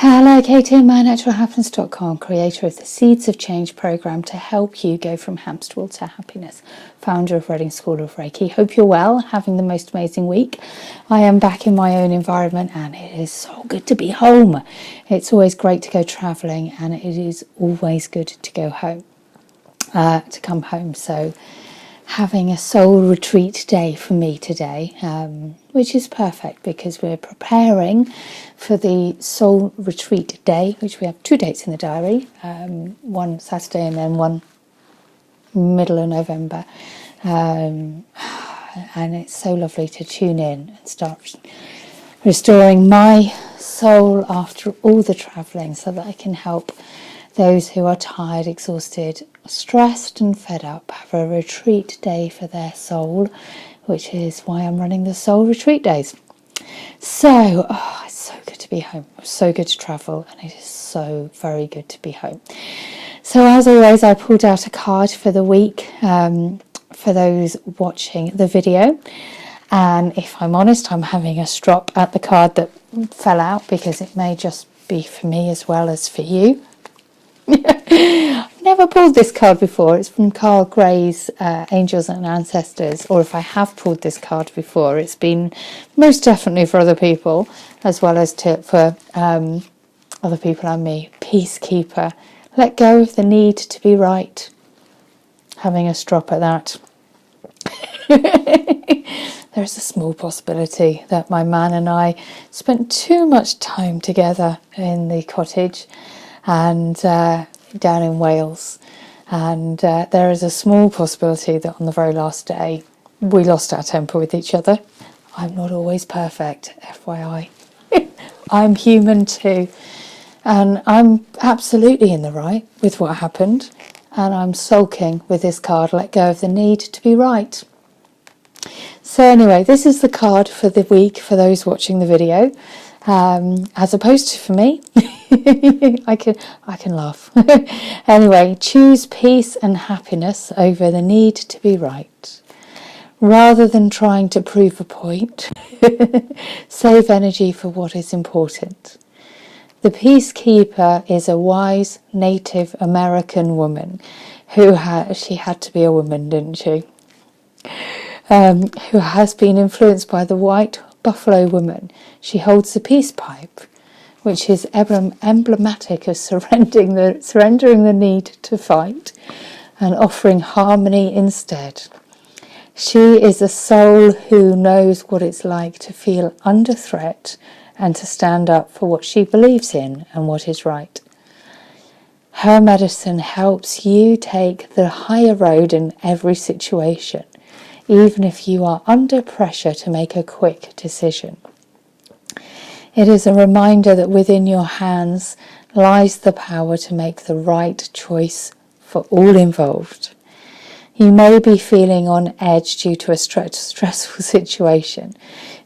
Hello, Katie, MyNaturalHappiness.com, creator of the Seeds of Change program to help you go from hamster wheel to happiness, founder of Reading School of Reiki. Hope you're well, having the most amazing week. I am back in my own environment and it is so good to be home. It's always great to go travelling and it is always good to go home, to come home. So having a soul retreat day for me today, which is perfect because we're preparing for the soul retreat day, which we have 2 dates in the diary, one Saturday and then one middle of November. And it's so lovely to tune in and start restoring my soul after all the travelling so that I can help those who are tired, exhausted, stressed and fed up have a retreat day for their soul, which is why I'm running the soul retreat days. So, it's so good to be home. It's so good to travel and it is so very good to be home. So as always, I pulled out a card for the week for those watching the video. And if I'm honest, I'm having a strop at the card that fell out because it may just be for me as well as for you. I've never pulled this card before. It's from Carl Gray's Angels and Ancestors, or if I have pulled this card before, it's been most definitely for other people as well as for other people and me. Peacekeeper. Let go of the need to be right. Having a strop at that. There's a small possibility that my man and I spent too much time together in the cottage and down in Wales, and there is a small possibility that on the very last day we lost our temper with each other. I'm not always perfect, FYI. I'm human too, and I'm absolutely in the right with what happened, and I'm sulking with this card, let go of the need to be right. So anyway, this is the card for the week for those watching the video, as opposed to for me. I can laugh. Anyway, choose peace and happiness over the need to be right. Rather than trying to prove a point, save energy for what is important. The Peacekeeper is a wise Native American woman she had to be a woman, didn't she? Who has been influenced by the white buffalo woman. She holds the peace pipe, which is emblematic of surrendering the need to fight and offering harmony instead. She is a soul who knows what it's like to feel under threat and to stand up for what she believes in and what is right. Her medicine helps you take the higher road in every situation, even if you are under pressure to make a quick decision. It is a reminder that within your hands lies the power to make the right choice for all involved. You may be feeling on edge due to a stressful situation.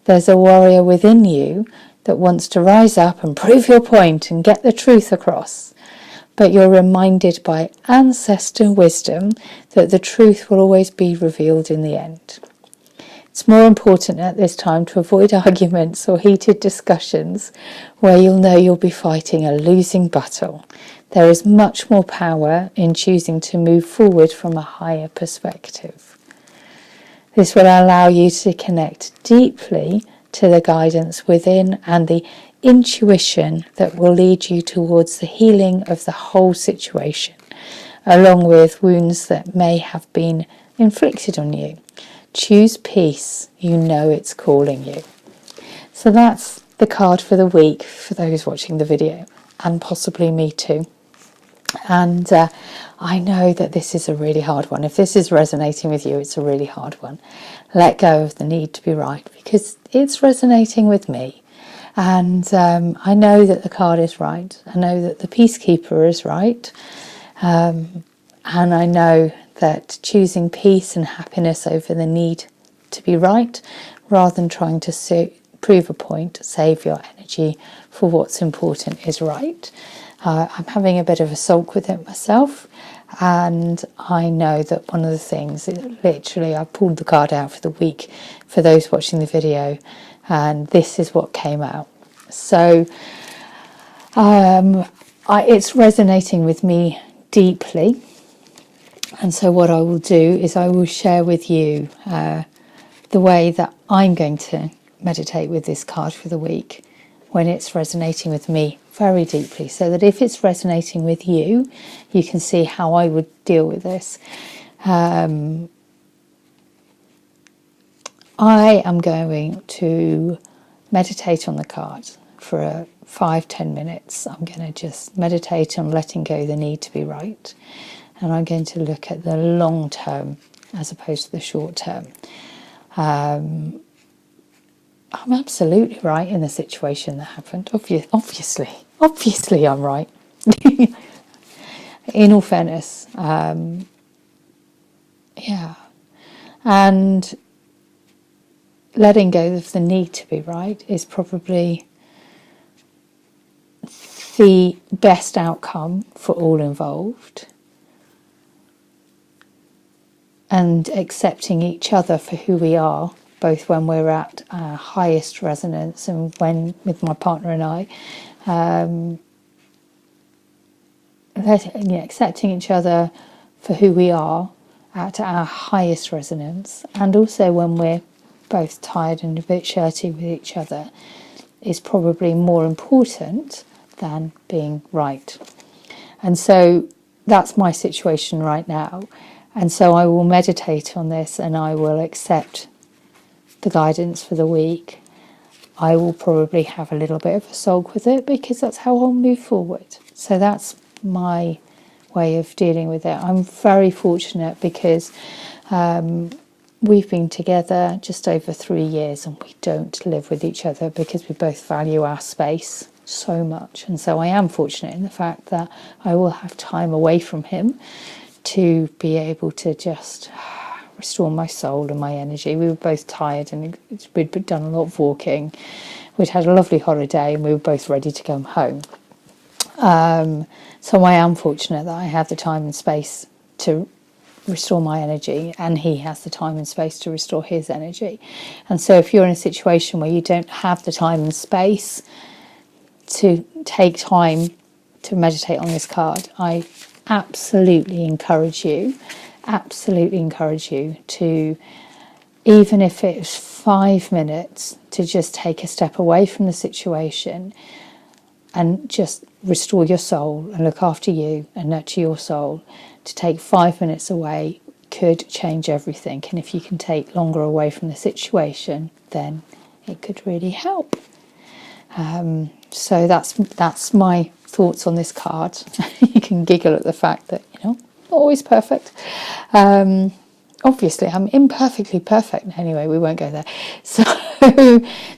There's a warrior within you that wants to rise up and prove your point and get the truth across. But you're reminded by ancestor wisdom that the truth will always be revealed in the end. It's more important at this time to avoid arguments or heated discussions where you'll know you'll be fighting a losing battle. There is much more power in choosing to move forward from a higher perspective. This will allow you to connect deeply to the guidance within and the intuition that will lead you towards the healing of the whole situation, along with wounds that may have been inflicted on you. Choose peace, you know it's calling you. So that's the card for the week for those watching the video, and possibly me too. And I know that this is a really hard one. If this is resonating with you, it's a really hard one. Let go of the need to be right, because it's resonating with me. And I know that the card is right. I know that the Peacekeeper is right. And I know that choosing peace and happiness over the need to be right, rather than trying to prove a point, save your energy for what's important is right. I'm having a bit of a sulk with it myself, and I know that one of the things, literally I pulled the card out for the week for those watching the video, and this is what came out. So It's resonating with me deeply. And so what I will do is I will share with you the way that I'm going to meditate with this card for the week when it's resonating with me very deeply, so that if it's resonating with you, you can see how I would deal with this. I am going to meditate on the card for 5-10 minutes. I'm going to just meditate on letting go the need to be right. And I'm going to look at the long term as opposed to the short term. I'm absolutely right in the situation that happened. Obviously I'm right. In all fairness, yeah. And letting go of the need to be right is probably the best outcome for all involved. And accepting each other for who we are, both when we're at our highest resonance and when with my partner and I, accepting each other for who we are at our highest resonance, and also when we're both tired and a bit shirty with each other, is probably more important than being right. And so that's my situation right now. And so I will meditate on this and I will accept the guidance for the week. I will probably have a little bit of a sulk with it because that's how I'll move forward. So that's my way of dealing with it. I'm very fortunate because we've been together just over 3 years and we don't live with each other because we both value our space so much. And so I am fortunate in the fact that I will have time away from him to be able to just restore my soul and my energy. We were both tired and we'd done a lot of walking. We'd had a lovely holiday and we were both ready to come home. So I am fortunate that I have the time and space to restore my energy, and he has the time and space to restore his energy. And so if you're in a situation where you don't have the time and space to take time to meditate on this card, I absolutely encourage you to, even if it's 5 minutes, to just take a step away from the situation and just restore your soul and look after you and nurture your soul. To take 5 minutes away could change everything. And if you can take longer away from the situation, then it could really help. So that's my thoughts on this card. You can giggle at the fact that, not always perfect. Obviously, I'm imperfectly perfect. Anyway, we won't go there. So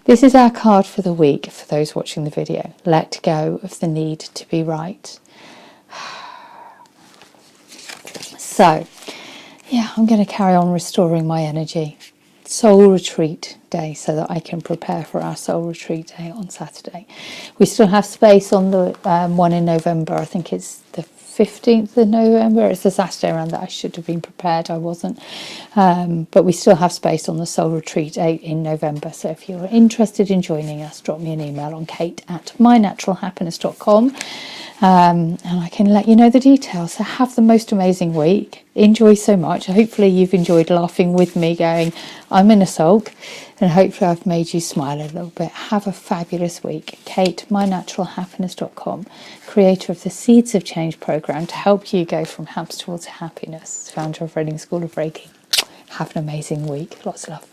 this is our card for the week for those watching the video. Let go of the need to be right. So, I'm going to carry on restoring my energy. Soul retreat day, so that I can prepare for our soul retreat day on Saturday. We still have space on the one in November. I think it's the 15th of November. It's the Saturday around that. I should have been prepared. I wasn't. But we still have space on the soul retreat day in November. So if you're interested in joining us, drop me an email on kate@mynaturalhappiness.com. And I can let you know the details. So have the most amazing week. Enjoy so much. Hopefully you've enjoyed laughing with me going, I'm in a sulk. And hopefully I've made you smile a little bit. Have a fabulous week. Kate, mynaturalhappiness.com, creator of the Seeds of Change program to help you go from hamster to happiness, founder of Reading School of Reiki. Have an amazing week. Lots of love.